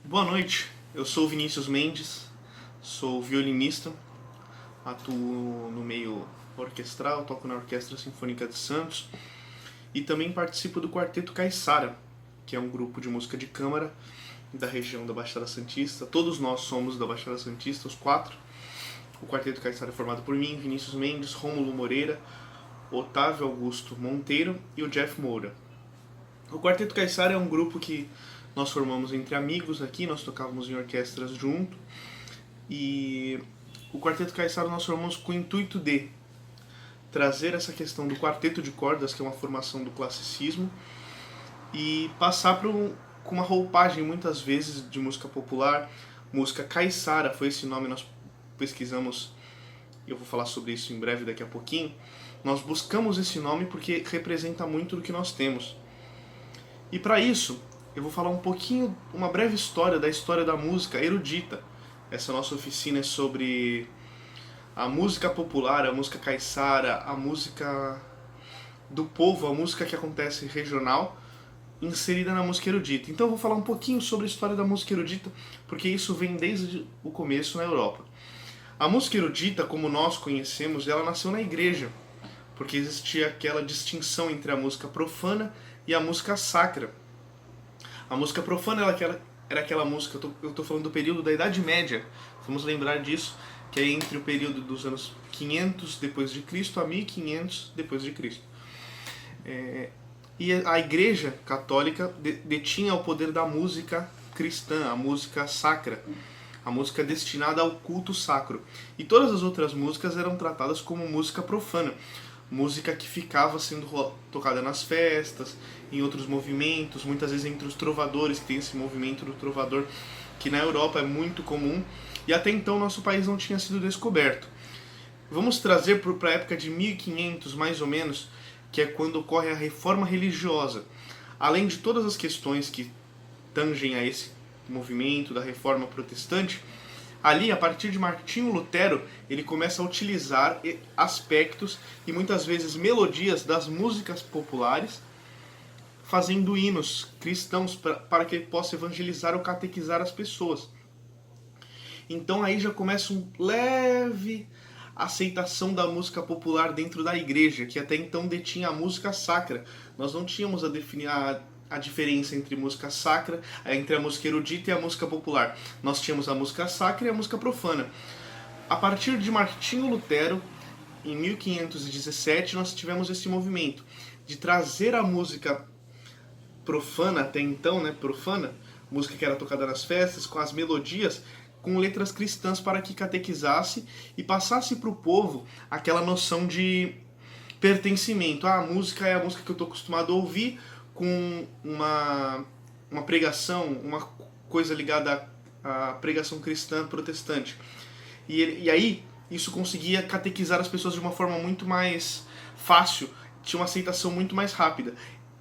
Boa noite, eu sou o Vinícius Mendes, sou violinista, atuo no meio orquestral, toco na Orquestra Sinfônica de Santos e também participo do Quarteto Caiçara, que é um grupo de música de câmara da região da Baixada Santista. Todos nós somos da Baixada Santista, os quatro. O Quarteto Caiçara é formado por mim, Vinícius Mendes, Rômulo Moreira, Otávio Augusto Monteiro e o Jeff Moura. O Quarteto Caiçara é um grupo que nós formamos entre amigos aqui, nós tocávamos em orquestras junto, e o Quarteto Caiçara nós formamos com o intuito de trazer essa questão do quarteto de cordas, que é uma formação do classicismo, e passar com uma roupagem muitas vezes de música popular, música caiçara, foi esse nome, nós pesquisamos, eu vou falar sobre isso em breve daqui a pouquinho. Nós buscamos esse nome porque representa muito do que nós temos. E para isso, eu vou falar um pouquinho, uma breve história da música erudita. Essa nossa oficina é sobre a música popular, a música caiçara, a música do povo, a música que acontece regional, inserida na música erudita. Então eu vou falar um pouquinho sobre a história da música erudita, porque isso vem desde o começo na Europa. A música erudita, como nós conhecemos, ela nasceu na igreja, porque existia aquela distinção entre a música profana e a música sacra. A música profana era aquela música, eu estou falando do período da Idade Média, vamos lembrar disso, que é entre o período dos anos 500 depois de Cristo a 1500 depois de Cristo. E a Igreja Católica detinha o poder da música cristã, a música sacra, a música destinada ao culto sacro. E todas as outras músicas eram tratadas como música profana, música que ficava sendo tocada nas festas, em outros movimentos, muitas vezes entre os trovadores, que tem esse movimento do trovador, que na Europa é muito comum, e até então nosso país não tinha sido descoberto. Vamos trazer para a época de 1500, mais ou menos, que é quando ocorre a reforma religiosa. Além de todas as questões que tangem a esse movimento da reforma protestante, ali, a partir de Martinho Lutero, ele começa a utilizar aspectos e muitas vezes melodias das músicas populares, fazendo hinos cristãos para que ele possa evangelizar ou catequizar as pessoas. Então aí já começa um leve aceitação da música popular dentro da igreja, que até então detinha a música sacra. Nós não tínhamos a diferença entre música sacra, entre a música erudita e a música popular. Nós tínhamos a música sacra e a música profana. A partir de Martinho Lutero, em 1517, nós tivemos esse movimento de trazer a música profana, até então, né, profana, música que era tocada nas festas, com as melodias, com letras cristãs para que catequizasse e passasse para o povo aquela noção de pertencimento. A música é a música que eu estou acostumado a ouvir, com uma pregação, uma coisa ligada à pregação cristã protestante. E aí isso conseguia catequizar as pessoas de uma forma muito mais fácil, tinha uma aceitação muito mais rápida.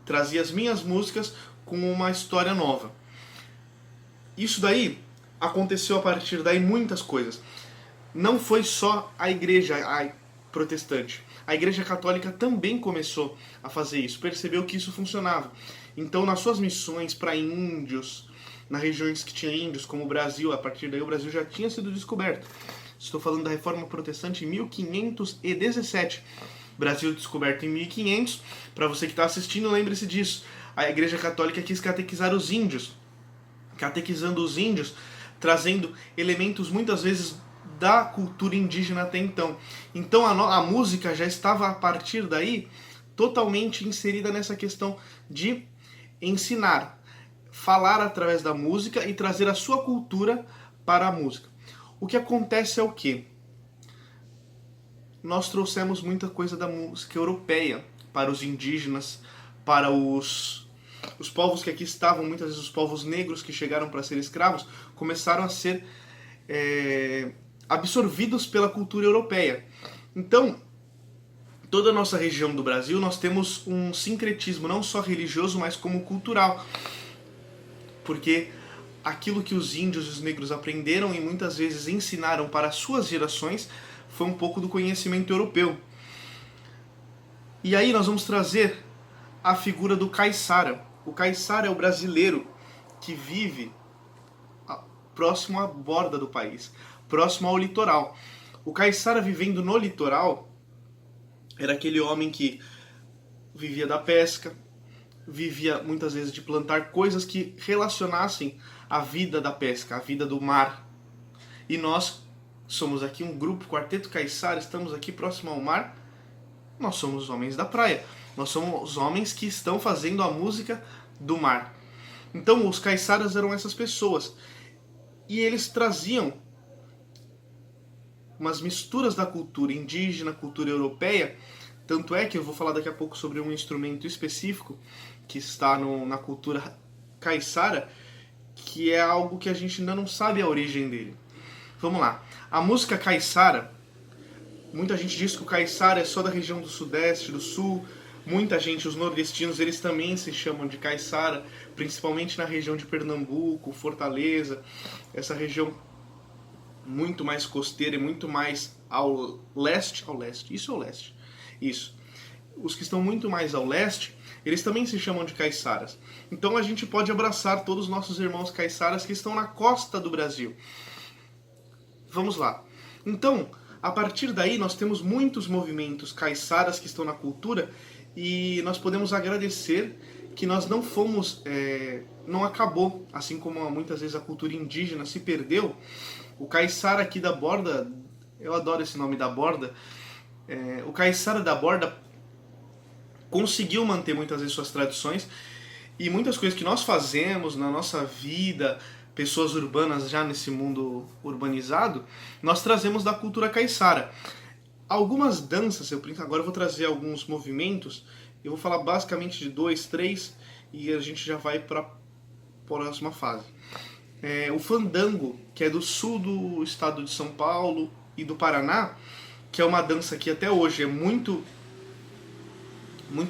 Trazia as minhas músicas com uma história nova. Isso daí aconteceu a partir daí muitas coisas. Não foi só a igreja protestante. A Igreja Católica também começou a fazer isso, percebeu que isso funcionava. Então, nas suas missões para índios, nas regiões que tinha índios, como o Brasil, a partir daí o Brasil já tinha sido descoberto. Estou falando da Reforma Protestante em 1517. Brasil descoberto em 1500. Para você que está assistindo, lembre-se disso. A Igreja Católica quis catequizar os índios. Catequizando os índios, trazendo elementos muitas vezes da cultura indígena até então. Então a música já estava a partir daí totalmente inserida nessa questão de ensinar, falar através da música e trazer a sua cultura para a música. O que acontece é o quê? Nós trouxemos muita coisa da música europeia para os indígenas, para os povos que aqui estavam, muitas vezes os povos negros que chegaram para ser escravos, começaram a ser absorvidos pela cultura europeia. Então, toda a nossa região do Brasil, nós temos um sincretismo não só religioso, mas como cultural. Porque aquilo que os índios e os negros aprenderam e muitas vezes ensinaram para as suas gerações foi um pouco do conhecimento europeu. E aí nós vamos trazer a figura do caiçara. O caiçara é o brasileiro que vive próximo à borda do país, próximo ao litoral. O caiçara vivendo no litoral era aquele homem que vivia da pesca, vivia muitas vezes de plantar coisas que relacionassem a vida da pesca, a vida do mar. E nós somos aqui um grupo, Quarteto Caiçara, estamos aqui próximo ao mar. Nós somos os homens da praia. Nós somos os homens que estão fazendo a música do mar. Então os caiçaras eram essas pessoas. E eles traziam umas misturas da cultura indígena, cultura europeia. Tanto é que eu vou falar daqui a pouco sobre um instrumento específico que está na cultura caiçara, que é algo que a gente ainda não sabe a origem dele. Vamos lá. A música caiçara, muita gente diz que o caiçara é só da região do sudeste, do sul. Muita gente, os nordestinos, eles também se chamam de caiçara, principalmente na região de Pernambuco, Fortaleza, essa região muito mais costeira e muito mais ao leste, isso é o leste, isso. Os que estão muito mais ao leste, eles também se chamam de caiçaras. Então a gente pode abraçar todos os nossos irmãos caiçaras que estão na costa do Brasil. Vamos lá. Então, a partir daí nós temos muitos movimentos caiçaras que estão na cultura e nós podemos agradecer que nós não fomos, não acabou, assim como muitas vezes a cultura indígena se perdeu. O caiçara aqui da borda, eu adoro esse nome da borda, o caiçara da borda conseguiu manter muitas vezes suas tradições e muitas coisas que nós fazemos na nossa vida, pessoas urbanas já nesse mundo urbanizado, nós trazemos da cultura caiçara. Algumas danças, agora eu vou trazer alguns movimentos, eu vou falar basicamente de 2, 3 e a gente já vai para a próxima fase. O fandango, que é do sul do estado de São Paulo e do Paraná, que é uma dança que até hoje é muito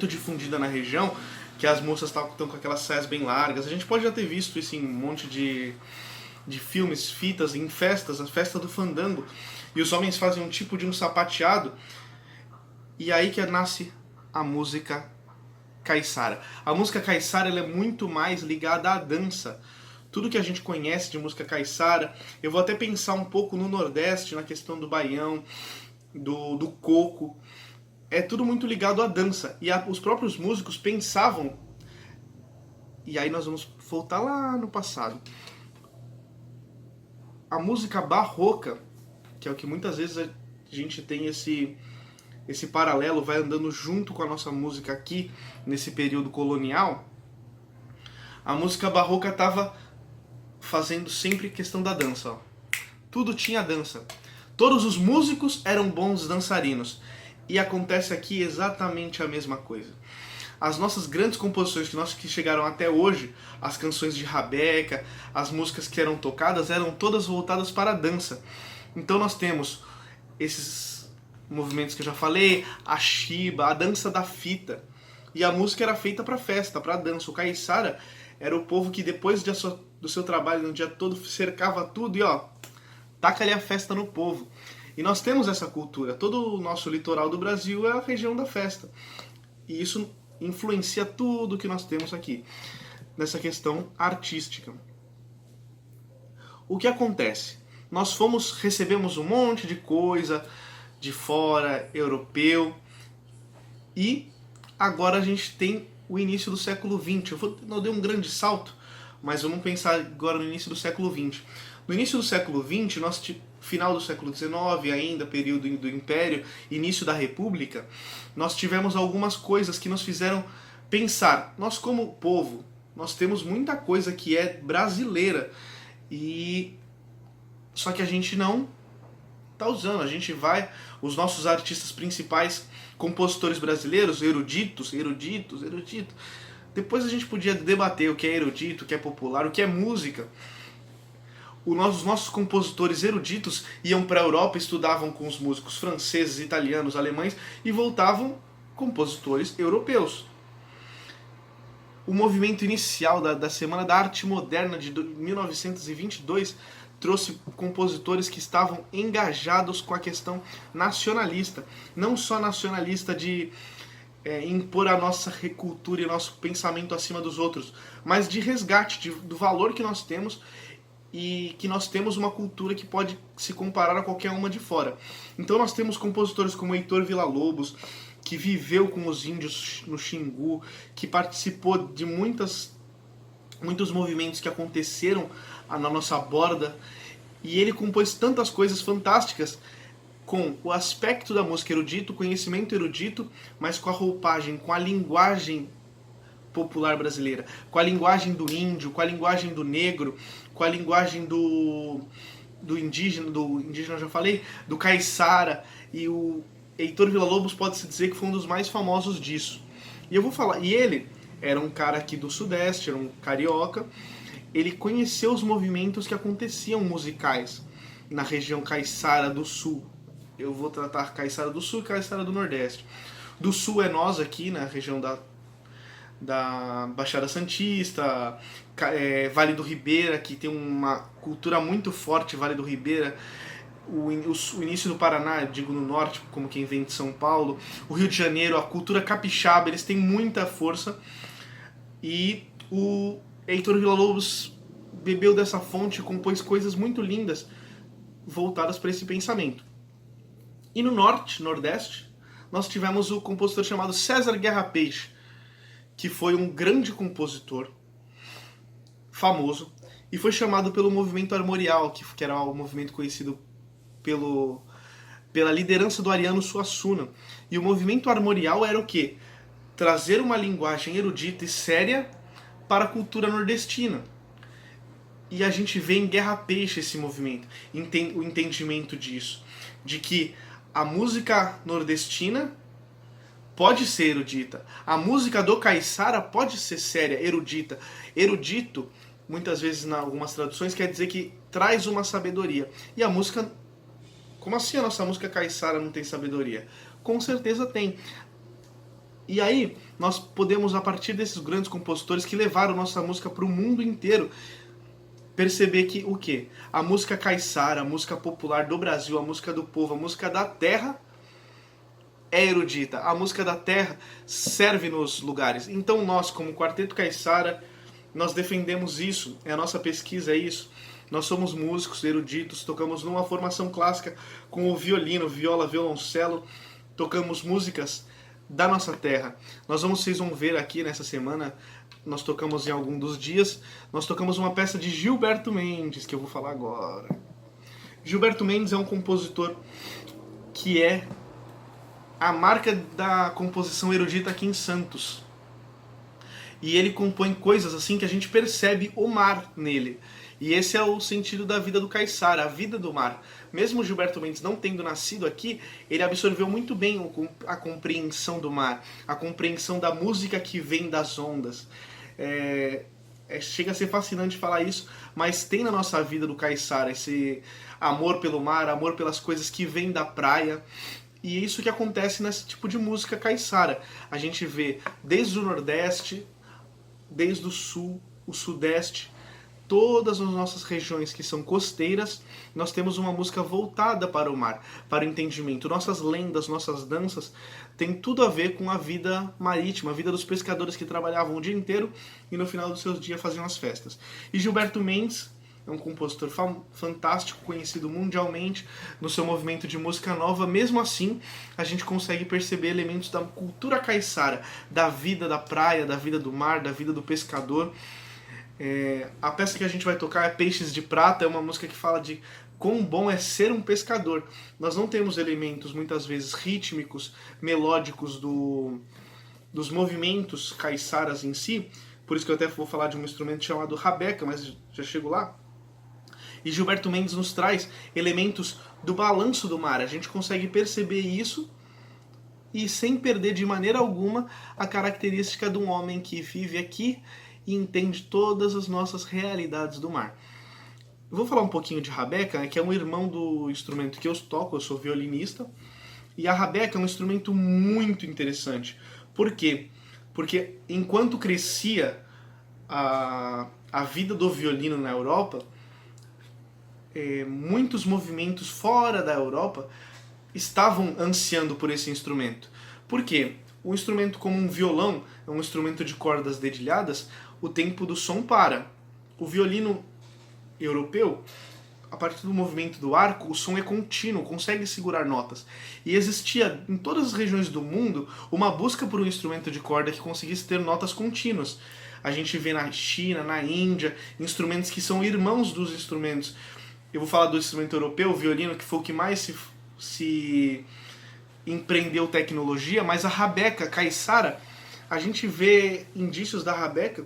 difundida na região, que as moças estão com aquelas saias bem largas. A gente pode já ter visto isso em um monte de filmes, fitas, em festas, a festa do fandango. E os homens fazem um tipo de um sapateado. E aí que nasce a música caiçara. A música caiçara ela é muito mais ligada à dança. Tudo que a gente conhece de música caiçara, eu vou até pensar um pouco no Nordeste, na questão do baião, do coco. É tudo muito ligado à dança. E os próprios músicos pensavam... E aí nós vamos voltar lá no passado. A música barroca, que é o que muitas vezes a gente tem esse paralelo, vai andando junto com a nossa música aqui, nesse período colonial. A música barroca estava fazendo sempre questão da dança. Ó. Tudo tinha dança. Todos os músicos eram bons dançarinos. E acontece aqui exatamente a mesma coisa. As nossas grandes composições que chegaram até hoje, as canções de rabeca, as músicas que eram tocadas, eram todas voltadas para a dança. Então nós temos esses movimentos que eu já falei, a chiba, a dança da fita. E a música era feita para festa, para dança. O caiçara era o povo que depois do seu trabalho no dia todo cercava tudo e taca ali a festa no povo. E nós temos essa cultura. Todo o nosso litoral do Brasil é a região da festa. E isso influencia tudo que nós temos aqui, nessa questão artística. O que acontece? Nós recebemos um monte de coisa de fora, europeu, e agora a gente tem o início do século XX. Eu dei um grande salto, mas vamos pensar agora no início do século XX. No início do século XX, final do século XIX ainda, período do Império, início da República, nós tivemos algumas coisas que nos fizeram pensar. Nós como povo, nós temos muita coisa que é brasileira, só que a gente não está usando. A gente os nossos artistas principais, compositores brasileiros, eruditos. Depois a gente podia debater o que é erudito, o que é popular, o que é música. Os nossos compositores eruditos iam para a Europa, estudavam com os músicos franceses, italianos, alemães e voltavam compositores europeus. O movimento inicial da Semana da Arte Moderna de 1922 trouxe compositores que estavam engajados com a questão nacionalista. Não só nacionalista de impor a nossa cultura e nosso pensamento acima dos outros, mas de resgate do valor que nós temos e que nós temos uma cultura que pode se comparar a qualquer uma de fora. Então nós temos compositores como Heitor Villa-Lobos, que viveu com os índios no Xingu, que participou de muitos movimentos que aconteceram na nossa borda, e ele compôs tantas coisas fantásticas com o aspecto da música erudito, o conhecimento erudito, mas com a roupagem, com a linguagem popular brasileira, com a linguagem do índio, com a linguagem do negro, com a linguagem do indígena eu já falei, do caiçara, e o Heitor Villa-Lobos pode-se dizer que foi um dos mais famosos disso. E eu vou falar, e ele era um cara aqui do Sudeste, era um carioca, ele conheceu os movimentos que aconteciam musicais na região caiçara do Sul. Eu vou tratar caiçara do Sul e caiçara do Nordeste. Do Sul é nós aqui, na região da Baixada Santista, Vale do Ribeira, que tem uma cultura muito forte, Vale do Ribeira, o início do Paraná, digo no norte, como quem vem de São Paulo, o Rio de Janeiro, a cultura capixaba, eles têm muita força, e o Heitor Villa-Lobos bebeu dessa fonte e compôs coisas muito lindas voltadas para esse pensamento. E no norte, nordeste, nós tivemos o compositor chamado César Guerra Peixe, que foi um grande compositor, famoso, e foi chamado pelo movimento armorial, que era um movimento conhecido pela liderança do Ariano Suassuna. E o movimento armorial era o quê? Trazer uma linguagem erudita e séria para a cultura nordestina. E a gente vê em Guerra Peixe esse movimento, o entendimento disso, de que a música nordestina pode ser erudita. A música do caiçara pode ser séria, erudita. Erudito, muitas vezes em algumas traduções, quer dizer que traz uma sabedoria. E a música... Como assim a nossa música caiçara não tem sabedoria? Com certeza tem. E aí, nós podemos, a partir desses grandes compositores que levaram nossa música para o mundo inteiro, perceber que o quê? A música caiçara, a música popular do Brasil, a música do povo, a música da terra é erudita. A música da terra serve nos lugares. Então nós, como Quarteto Caiçara, nós defendemos isso. A nossa pesquisa é isso. Nós somos músicos eruditos, tocamos numa formação clássica com o violino, viola, violoncelo, tocamos músicas da nossa terra. Vocês vão ver aqui nessa semana, nós tocamos em algum dos dias, nós tocamos uma peça de Gilberto Mendes, que eu vou falar agora. Gilberto Mendes é um compositor que é a marca da composição erudita aqui em Santos. E ele compõe coisas assim que a gente percebe o mar nele. E esse é o sentido da vida do caiçara, a vida do mar. Mesmo Gilberto Mendes não tendo nascido aqui, ele absorveu muito bem a compreensão do mar, a compreensão da música que vem das ondas. Chega a ser fascinante falar isso, mas tem na nossa vida do caiçara esse amor pelo mar, amor pelas coisas que vêm da praia. E é isso que acontece nesse tipo de música caiçara. A gente vê desde o Nordeste, desde o Sul, o Sudeste, todas as nossas regiões que são costeiras, nós temos uma música voltada para o mar, para o entendimento. Nossas lendas, nossas danças têm tudo a ver com a vida marítima, a vida dos pescadores que trabalhavam o dia inteiro e no final dos seus dias faziam as festas. E Gilberto Mendes é um compositor fantástico, conhecido mundialmente no seu movimento de música nova. Mesmo assim, a gente consegue perceber elementos da cultura caiçara, da vida da praia, da vida do mar, da vida do pescador. A peça que a gente vai tocar é Peixes de Prata, é uma música que fala de quão bom é ser um pescador. Nós não temos elementos, muitas vezes, rítmicos, melódicos dos movimentos caiçaras em si, por isso que eu até vou falar de um instrumento chamado rabeca, mas já chego lá. E Gilberto Mendes nos traz elementos do balanço do mar. A gente consegue perceber isso e sem perder de maneira alguma a característica de um homem que vive aqui e entende todas as nossas realidades do mar. Eu vou falar um pouquinho de rabeca, né, que é um irmão do instrumento que eu toco, eu sou violinista. E a rabeca é um instrumento muito interessante. Por quê? Porque enquanto crescia a vida do violino na Europa, muitos movimentos fora da Europa estavam ansiando por esse instrumento. Por quê? Um instrumento como um violão, é um instrumento de cordas dedilhadas, o tempo do som para. O violino europeu, a partir do movimento do arco, o som é contínuo, consegue segurar notas. E existia em todas as regiões do mundo uma busca por um instrumento de corda que conseguisse ter notas contínuas. A gente vê na China, na Índia, instrumentos que são irmãos dos instrumentos. Eu vou falar do instrumento europeu, o violino, que foi o que mais se empreendeu tecnologia, mas a rabeca, caiçara, a gente vê indícios da rabeca,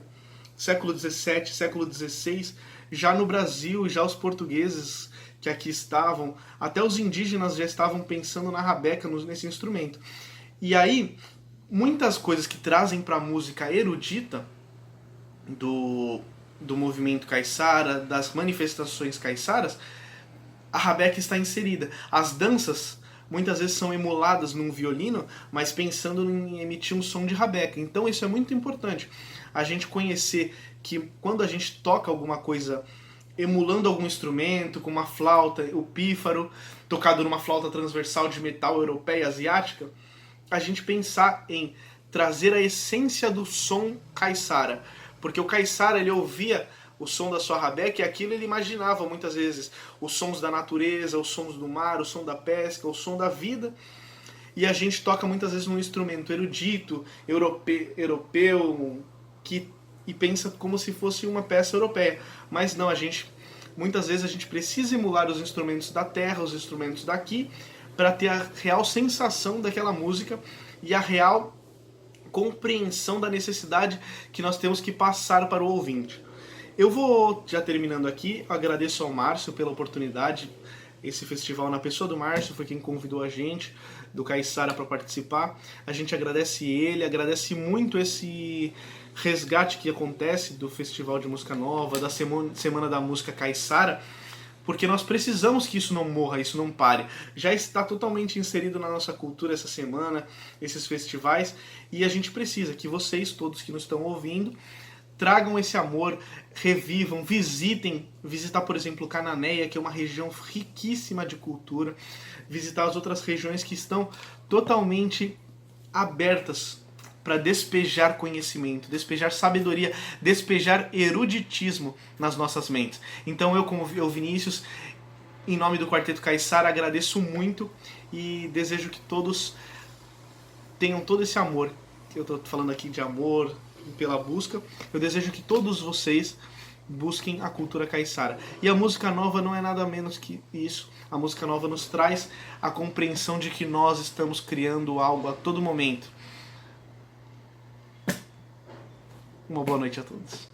século XVII, século XVI, já no Brasil, já os portugueses que aqui estavam, até os indígenas já estavam pensando na rabeca, nesse instrumento. E aí, muitas coisas que trazem para a música erudita do movimento caiçara, das manifestações caiçaras, a rabeca está inserida. As danças muitas vezes são emuladas num violino, mas pensando em emitir um som de rabeca. Então isso é muito importante. A gente conhecer que quando a gente toca alguma coisa emulando algum instrumento, como uma flauta, o pífaro, tocado numa flauta transversal de metal europeia, asiática, a gente pensar em trazer a essência do som caiçara. Porque o caiçara, ele ouvia o som da sua rabeca e aquilo ele imaginava muitas vezes os sons da natureza, os sons do mar, o som da pesca, o som da vida. E a gente toca muitas vezes num instrumento erudito, europeu e pensa como se fosse uma peça europeia. Mas não, muitas vezes a gente precisa emular os instrumentos da terra, os instrumentos daqui, para ter a real sensação daquela música e a real compreensão da necessidade que nós temos que passar para o ouvinte. Eu vou já terminando aqui, agradeço ao Márcio pela oportunidade. Esse festival, na pessoa do Márcio, foi quem convidou a gente, do Caiçara, para participar. A gente agradece ele, agradece muito esse resgate que acontece do Festival de Música Nova, da Semana da Música Caiçara, porque nós precisamos que isso não morra, isso não pare. Já está totalmente inserido na nossa cultura essa semana, esses festivais, e a gente precisa que vocês, todos que nos estão ouvindo, tragam esse amor, revivam, visitar, por exemplo, Cananéia, que é uma região riquíssima de cultura, visitar as outras regiões que estão totalmente abertas para despejar conhecimento, despejar sabedoria, despejar eruditismo nas nossas mentes. Então eu, como Vinícius, em nome do Quarteto Caiçara, agradeço muito e desejo que todos tenham todo esse amor. Eu estou falando aqui de amor pela busca. Eu desejo que todos vocês busquem a cultura caiçara. E a música nova não é nada menos que isso. A música nova nos traz a compreensão de que nós estamos criando algo a todo momento. Uma boa noite a todos.